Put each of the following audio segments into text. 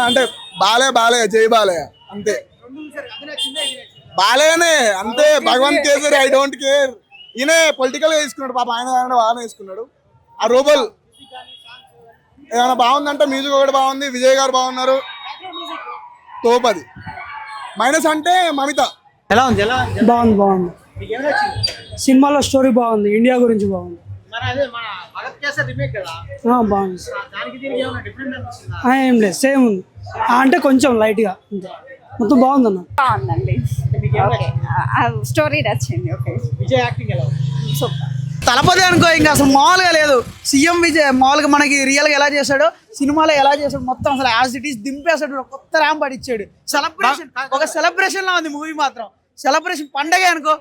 అంటే బాలే జై బాలే అంతే. బాలేనే అంతే. Bhagavanth Kesari I don't care. ఈయన పొలిటికల్ గా తీసుకున్నాడు పాప. ఆయన బాగానే తీసుకున్నాడు. ఆ రూబల్ ఏమైనా బాగుందంటే మ్యూజిక్ ఒకటి బాగుంది. విజయ్ గారు బాగున్నారు. తోపది. మైనస్ అంటే మమిత. ఎలా ఉంది? బాగుంది. సినిమాలో స్టోరీ బాగుంది. ఇండియా గురించి బాగుంది. బాగుంది. ఏం లేదు, సేమ్ ఉంది. అంటే కొంచెం లైట్ గా అంతే. మొత్తం బాగుందన్న. బాగుందండి. స్టోరీ నచ్చింది. ఓకే. విజయ్ యాక్టింగ్ ఎలా ఉంది? సూపర్. తలపతి అనుకో ఇంకా అసలు మామూలుగా లేదు. సీఎం విజయ్ మామూలుగా మనకి రియల్ గా ఎలా చేశాడో సినిమాలో ఎలా చేశాడు మొత్తం అసలు యాజ్ ఇట్ ఈస్ దింపేశాడు. కొత్త ర్యాంప్ పడిచ్చాడు. సెలబ్రేషన్ ఒక సెలబ్రేషన్ లా ఉంది మూవీ మాత్రం. సెలబ్రేషన్ పండగ అనుకో.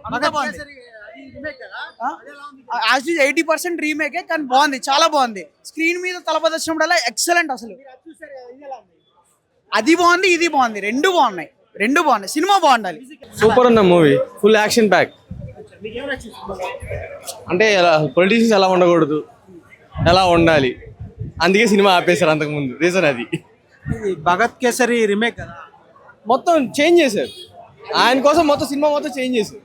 80% రీమేకే కానీ బాగుంది, చాలా బాగుంది. స్క్రీన్ మీద తలపతి వచ్చినప్పుడల్లా ఎక్సలెంట్ అసలు. అది బాగుంది, ఇది బాగుంది, రెండు బాగున్నాయి. సినిమా బాగుండాలి. సూపర్ ఉన్న మూవీ. Full action pack. అంటే పొలిటీషియన్స్ ఎలా ఉండకూడదు, ఎలా ఉండాలి, అందుకే సినిమా ఆపేశారు అంతకుముందు. రీజన్ అది. భగత్ కేసరి రీమేక్ కదా, మొత్తం చేంజ్ చేశారు. ఆయన కోసం మొత్తం సినిమా మొత్తం చేంజ్ చేశారు.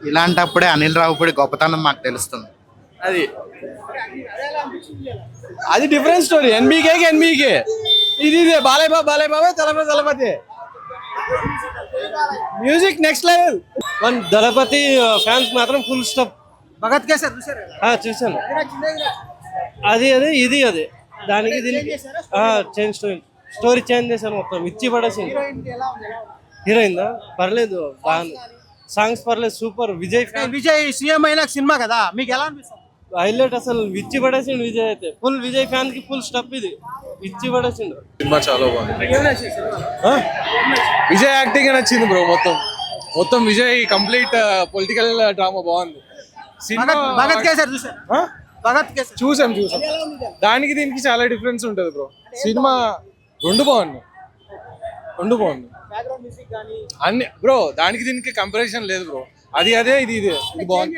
ఇలాంటప్పుడే అనిల్ రావుపూడి గొప్పతనం మాకు తెలుస్తుంది. అది డిఫరెంట్ స్టోరీ. ఎన్బీకే ఇది బాలయ్య బాబా దళపతి మ్యూజిక్ నెక్స్ట్ లెవెల్. వన్ దళపతి ఫ్యాన్స్ మాత్రం ఫుల్ స్టాప్. భగత్ కేసరి చూసారు? చూసాను. అది దానికి చేంజ్ స్టోరీ చేంజ్ చేశాను మొత్తం. ఇచ్చి పడేసింది. హీరోయిన్ పర్లేదు, బాగుంది. సాంగ్స్ పర్లేదు, సూపర్. విజయ్ సీఎం అయిన సినిమా కదా, మీకు ఎలా అనిపిస్తుంది? హైలైట్ అసలు. ఇచ్చి పడేసిండు విజయ్ అయితే. ఫుల్ విజయ్ ఫ్యాన్ కి ఫుల్ స్టప్. ఇది ఇచ్చి పడేసిండు. సినిమా చాలా బాగుంది. విజయ్ యాక్టింగ్ నచ్చింది బ్రో. మొత్తం విజయ్ కంప్లీట్ పొలిటికల్ డ్రామా బాగుంది. భగత్ కేసరి చూసారు? భగత్ కేసరి చూసాం. దానికి దీనికి చాలా డిఫరెన్స్ ఉంటుంది బ్రో. సినిమా రెండు బాగున్నాయి. అన్ని బ్రో. దానికి దీనికి కంపారిజన్ లేదు బ్రో. అది అదే ఇది బాగుంది.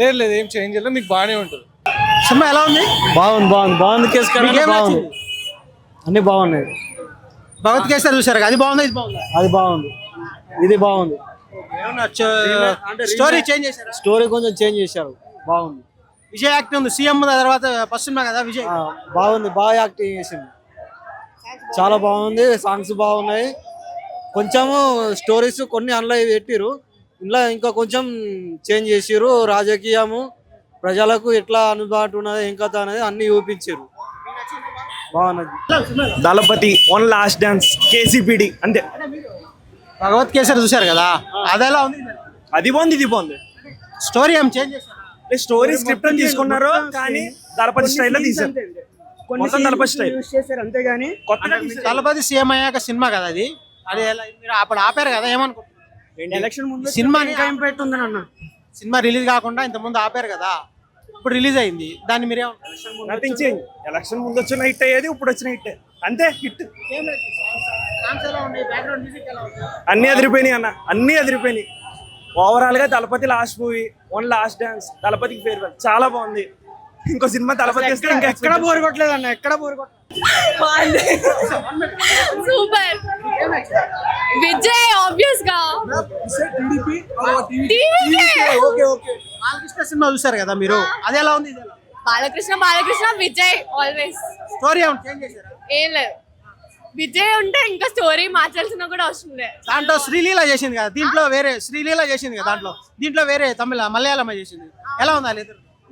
లేదు ఏం చేంజ్ చేయలేదు. మీకు బాగానే ఉంటుంది. సినిమా ఎలా ఉంది? బాగుంది. కేసు బాగుంది. అన్ని బాగున్నాయి. భగత్ కేసరి చూసారు? అది బాగుంది, ఇది బాగుంది. అది బాగుంది, ఇది బాగుంది. స్టోరీ చేంజ్ చేశారు? స్టోరీ కొంచెం చేంజ్ చేశారు. బాగుంది. విజయ్ యాక్టింగ్ ఉంది. సీఎం తర్వాత ఫస్ట్ సినిమా కదా విజయ్. బాగుంది, బాగా యాక్టింగ్ చేసింది. చాలా బాగుంది. సాంగ్స్ బాగున్నాయి. కొంచెము స్టోరీస్ కొన్ని అందులో పెట్టిరు. ఇందులో ఇంకా కొంచెం చేంజ్ చేసిరు. రాజకీయము ప్రజలకు ఎట్లా అందుబాటు ఉన్నది, ఏం కథ అనేది అన్ని చూపించారు. బాగున్నది. దళపతి, వన్ లాస్ట్ డాన్స్, కేసీపీడి అంతే. భగవత్ కేసరి చూసారు కదా, అదెలా ఉంది? అది బాగుంది, ఇది బాగుంది. స్టోరీ ఏం చేంజ్ చేశారు? స్టోరీ స్క్రిప్ట్ తీసుకున్నారు కానీ దళపతి స్టైల్లో తీసారు. మొత్తం దళపతి స్టైల్ అంతేగాని దళపతి సీఎం అయ్యాక సినిమా కదా అది. మీరు అప్పుడు ఆపారు కదా, ఏమనుకుంటున్నారు? ఎలక్షన్ ముందు సినిమా పెట్టుంది అన్న. సినిమా రిలీజ్ కాకుండా ఇంత ముందు ఆపారు కదా, ఇప్పుడు రిలీజ్ అయింది. దాన్ని మీరే నథింగ్ చేంజ్. ఎలక్షన్ ముందు వచ్చిన హిట్ అయ్యేది, ఇప్పుడు వచ్చిన హిట్ అంతే. హిట్ అన్ని అదిరిపోయినాయి. ఓవరాల్ గా Thalapathy last movie, one last dance, దళపతికి ఫేర్వెల్ చాలా బాగుంది. ఇంకో సినిమా దళపతి వస్తే ఇంకా ఎక్కడ బోర్ కొట్టలేదు అన్న. సూపర్. విజయ్ ఆబ్వియస్ గా. బాలకృష్ణ సినిమా చూసారు కదా మీరు, అది ఎలా ఉంది? బాలకృష్ణ విజయ్ ఆల్వేస్. స్టోరీ ఏమైనా చేంజ్ చేశారా? ఏం లేదు. విజయ్ ఉంటే ఇంకా స్టోరీ మార్చాల్సిన కూడా అవసరం లేదు. దాంట్లో శ్రీలీల చేసింది కదా, దీంట్లో వేరే శ్రీలీల చేసింది కదా, దీంట్లో వేరే మలయాళం చేసింది. ఎలా ఉంది? అది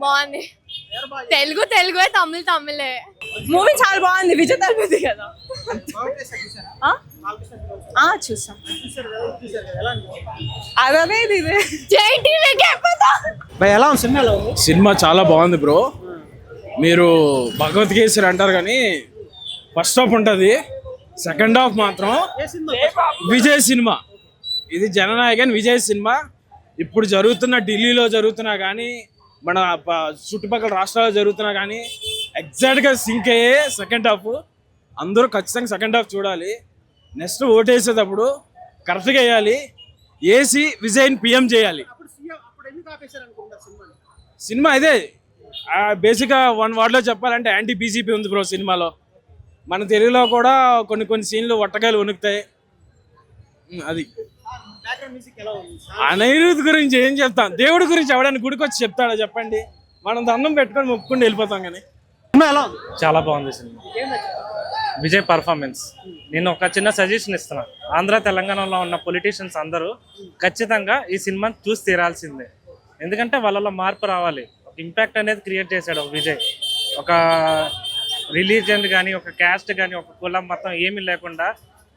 బాగుంది. తెలుగే, తమిళే. మూవీ చాలా బాగుంది. విజయ్ తలపతి కదా. చూసాం. అదే ఎలా ఉంది సినిమా? సినిమా చాలా బాగుంది బ్రో. మీరు భగవత్ కేసరి అంటారు కానీ ఫస్ట్ హాఫ్ ఉంటుంది, సెకండ్ హాఫ్ మాత్రం విజయ్ సినిమా. ఇది జననాయకన్ విజయ్ సినిమా. ఇప్పుడు జరుగుతున్న ఢిల్లీలో జరుగుతున్నా కానీ, మన చుట్టుపక్కల రాష్ట్రాల్లో జరుగుతున్నా కానీ ఎగ్జాక్ట్గా సింక్ అయ్యే సెకండ్ హాఫ్. అందరూ ఖచ్చితంగా సెకండ్ హాఫ్ చూడాలి. నెక్స్ట్ ఓటేసేటప్పుడు కరెక్ట్గా వేయాలి. ఏసీ విజయ్ని పిఎం చేయాలి. సినిమా ఇదే బేసిక్గా వన్ వర్డ్లో చెప్పాలంటే యాంటీ బీజేపీ ఉంది బ్రో సినిమాలో. మన తెలుగులో కూడా కొన్ని కొన్ని సీన్లు వట్టకాయలు వణుకుతాయి. అది అనిరుద్ధ్ గురించి ఏం చెప్తాం, దేవుడి గురించి ఎవడైనా గుడికి వచ్చి చెప్తాడా చెప్పండి? మనం దండం పెట్టుకొని మొక్కుని వెళ్ళిపోతాం. కానీ సినిమా ఎలా ఉంది? చాలా బాగుంది సినిమా. విజయ్ పర్ఫార్మెన్స్. నేను ఒక చిన్న సజెషన్ ఇస్తున్నా. ఆంధ్ర తెలంగాణలో ఉన్న పొలిటీషియన్స్ అందరూ ఖచ్చితంగా ఈ సినిమాని చూసి తీరాల్సిందే. ఎందుకంటే వాళ్ళలో మార్పు రావాలి. ఒక ఇంపాక్ట్ అనేది క్రియేట్ చేశాడు ఒక విజయ్. ఒక రిలీజియన్ కానీ, ఒక క్యాస్ట్ కానీ, ఒక కులం మొత్తం ఏమీ లేకుండా,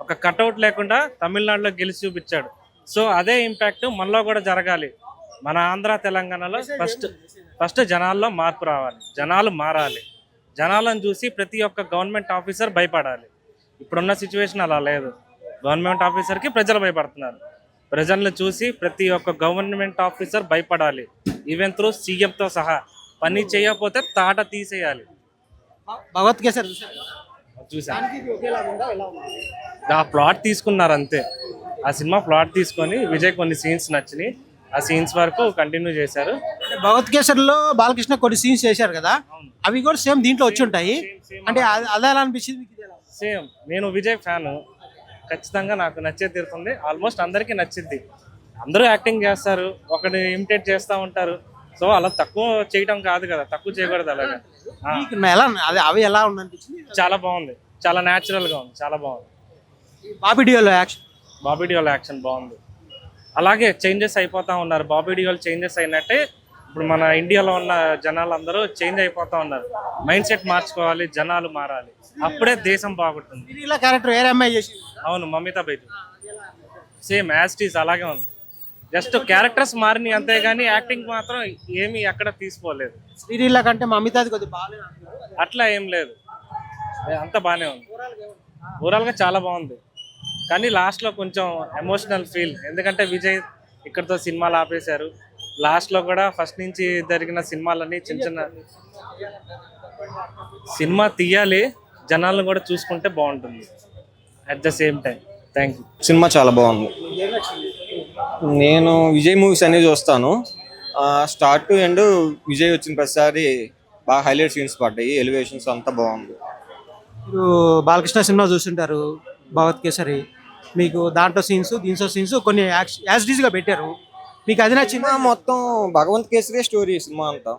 ఒక కట్అవుట్ లేకుండా తమిళనాడులో గెలిచి చూపించాడు. సో అదే ఇంపాక్ట్ మనలో కూడా జరగాలి. మన ఆంధ్ర తెలంగాణలో ఫస్ట్ జనాల్లో మార్పు రావాలి, జనాలు మారాలి. జనాలను చూసి ప్రతి ఒక్క గవర్నమెంట్ ఆఫీసర్ భయపడాలి. ఇప్పుడున్న సిచ్యువేషన్ అలా లేదు. గవర్నమెంట్ ఆఫీసర్కి ప్రజలు భయపడుతున్నారు. ప్రజలను చూసి ప్రతి ఒక్క గవర్నమెంట్ ఆఫీసర్ భయపడాలి. ఈవెన్ త్రూ సీఎంతో సహా. పని చేయకపోతే తాట తీసేయాలి. భగవత్ కేసరి చూసాను. ఆ ప్లాట్ తీసుకున్నారు అంతే. ఆ సినిమా ప్లాట్ తీసుకొని విజయ్ కొన్ని సీన్స్ నచ్చినాయి. ఆ సీన్స్ వరకు కంటిన్యూ చేశారు. భగవత్ కేసరిలో బాలకృష్ణ కొన్ని సీన్స్ చేశారు కదా, అవి కూడా సేమ్ దీంట్లో వచ్చి ఉంటాయి. అంటే అదే ఎలా అనిపించింది మీకు? సేమ్. నేను విజయ్ ఫ్యాను. ఖచ్చితంగా నాకు నచ్చే తీరుతుంది. ఆల్మోస్ట్ అందరికీ నచ్చింది. అందరూ యాక్టింగ్ చేస్తారు, ఒకటి ఇమిటేట్ చేస్తూ ఉంటారు. సో అలా తక్కువ చేయడం కాదు కదా, తక్కువ చేయకూడదు. అలాగే ఎలా అవి ఎలా ఉందనిపించింది? చాలా బాగుంది, చాలా న్యాచురల్గా ఉంది, చాలా బాగుంది. బాబీ డియోల్ యాక్షన్, బాబీ డియోల్ యాక్షన్ బాగుంది. అలాగే చేంజెస్ అయిపోతూ ఉన్నారు. బాబీ డియోల్ చేంజెస్ అయినట్టే ఇప్పుడు మన ఇండియాలో ఉన్న జనాలు అందరూ చేంజ్ అయిపోతూ ఉన్నారు. మైండ్ సెట్ మార్చుకోవాలి, జనాలు మారాలి. అప్పుడే దేశం బాగుంటుంది. క్యారెక్టర్ వేరే అమ్మాయి చేసింది. అవును, Mamitha Baiju. Same as it is అలాగే ఉంది. జస్ట్ క్యారెక్టర్స్ మారినాయి అంతేగాని యాక్టింగ్ మాత్రం ఏమీ ఎక్కడ తీసుకోలేదు. శ్రీలీల కంటే మమితాది కొద్దిగా బాగాలేదు. అట్లా ఏం లేదు, అంత బాగానే ఉంది. ఓవరాల్గా చాలా బాగుంది. కానీ లాస్ట్లో కొంచెం ఎమోషనల్ ఫీల్. ఎందుకంటే విజయ్ ఇక్కడితో సినిమాలు ఆపేశారు. లాస్ట్లో కూడా ఫస్ట్ నుంచి జరిగిన సినిమాలన్నీ చిన్న చిన్న సినిమా తీయాలి, జనాలను కూడా చూసుకుంటే బాగుంటుంది at the same time. Thank you. Cinema చాలా బాగుంది. నేను విజయ్ మూవీస్ అనేది చూస్తాను. స్టార్ట్ టు ఎండ్ విజయ్ వచ్చిన ప్రతిసారి బాగా హైలైట్ సీన్స్ పడ్డాయి. ఎలివేషన్స్ అంతా బాగుంది. మీరు బాలకృష్ణ సినిమా చూస్తుంటారు భగవత్ కేసరి. మీకు దాంట్లో సీన్స్ దీంట్లో సీన్స్ కొన్ని యాజ్ డీజ్గా పెట్టారు. మీకు అది నచ్చింది? సినిమా మొత్తం భగవంత్ కేసరి స్టోరీ సినిమా అంతా.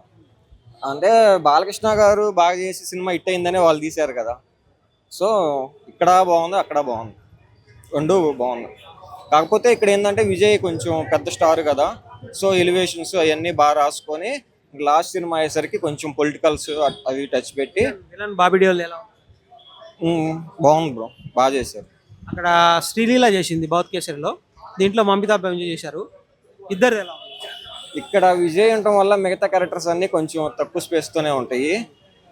అంటే బాలకృష్ణ గారు బాగా చేసి సినిమా హిట్ అయిందనే వాళ్ళు తీశారు కదా. సో ఇక్కడ బాగుంది, అక్కడ బాగుంది, రెండు బాగుంది. కాకపోతే ఇక్కడ ఏంటంటే విజయ్ కొంచెం పెద్ద స్టార్ కదా. సో ఎలివేషన్స్ అవన్నీ బాగా రాసుకొని లాస్ట్ సినిమా అయ్యేసరికి కొంచెం పొలిటికల్స్ అవి టచ్ పెట్టి బాబీ డియోల్ ఎలా బాగుంది బ్రో, బాగా చేశారు. అక్కడ శ్రీలీల చేసింది భగవత్ కేసరిలో, దీంట్లో మమితా బైజు చేశారు. ఇద్దరు ఎలా? ఇక్కడ విజయ్ ఉండటం వల్ల మిగతా క్యారెక్టర్స్ అన్ని కొంచెం తక్కువ స్పేస్ తోనే ఉంటాయి.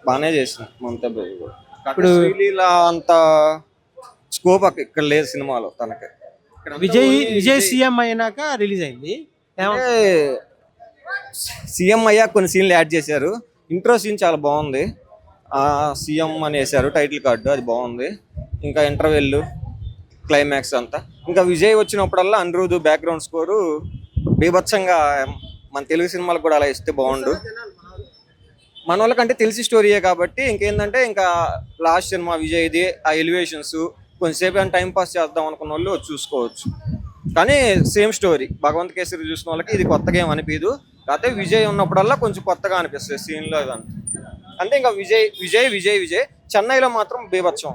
బాగానే చేసింది మమతా బైజు కూడా. ఇప్పుడు శ్రీలీల అంత స్కోప్ ఇక్కడ లేదు సినిమాలో తనకి. విజయ్ సీఎం అయినాక రిలీజ్ అయింది. సీఎం అయ్యాక కొన్ని సీన్లు యాడ్ చేశారు. ఇంట్రో సీన్ చాలా బాగుంది. సీఎం అని వేశారు టైటిల్ కార్డు, అది బాగుంది. ఇంకా ఇంటర్వెల్, క్లైమాక్స్ అంతా. ఇంకా విజయ్ వచ్చినప్పుడల్లా అనిరుద్ధ్ బ్యాక్గ్రౌండ్ స్కోరు బీభత్సంగా మన తెలుగు సినిమాలకు కూడా అలా ఇస్తే బాగుండు. మన వాళ్ళకంటే తెలిసి స్టోరీయే కాబట్టి ఇంకేంటంటే ఇంకా లాస్ట్ సినిమా విజయ్ది ఆ ఎలివేషన్స్ కొంచెంసేపు అని టైం పాస్ చేద్దాం అనుకున్న వాళ్ళు చూసుకోవచ్చు. కానీ సేమ్ స్టోరీ. భగవంత్ కేసరి చూసిన వాళ్ళకి ఇది కొత్తగా ఏం అనిపించదు. కాకపోతే విజయ్ ఉన్నప్పుడల్లా కొంచెం కొత్తగా అనిపిస్తుంది సీన్లో ఇదంతా. అంటే ఇంకా విజయ్ విజయ్ విజయ్ విజయ్ చెన్నైలో మాత్రం బీభత్సం.